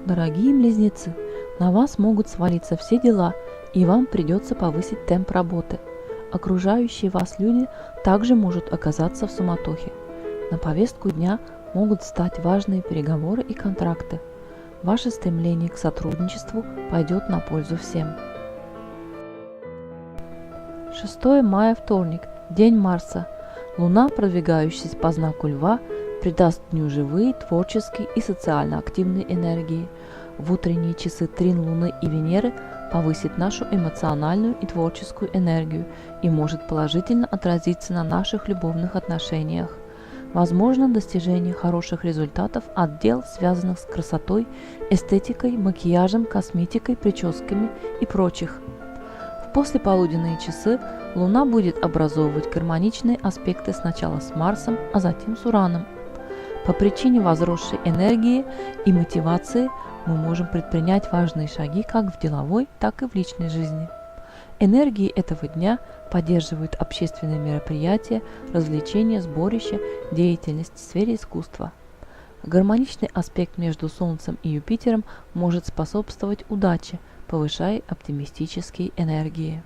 Дорогие близнецы, на вас могут свалиться все дела, и вам придется повысить темп работы. Окружающие вас люди также могут оказаться в суматохе. На повестку дня могут встать важные переговоры и контракты. Ваше стремление к сотрудничеству пойдет на пользу всем. 6 мая, вторник, день Марса. Луна, продвигающаяся по знаку Льва, придаст дню живые, творческие и социально активные энергии. В утренние часы трин Луны и Венеры повысит нашу эмоциональную и творческую энергию и может положительно отразиться на наших любовных отношениях. Возможно достижение хороших результатов от дел, связанных с красотой, эстетикой, макияжем, косметикой, прическами и прочих. В послеполуденные часы Луна будет образовывать гармоничные аспекты сначала с Марсом, а затем с Ураном. По причине возросшей энергии и мотивации мы можем предпринять важные шаги как в деловой, так и в личной жизни. Энергии этого дня поддерживают общественные мероприятия, развлечения, сборища, деятельность в сфере искусства. Гармоничный аспект между Солнцем и Юпитером может способствовать удаче, повышая оптимистические энергии.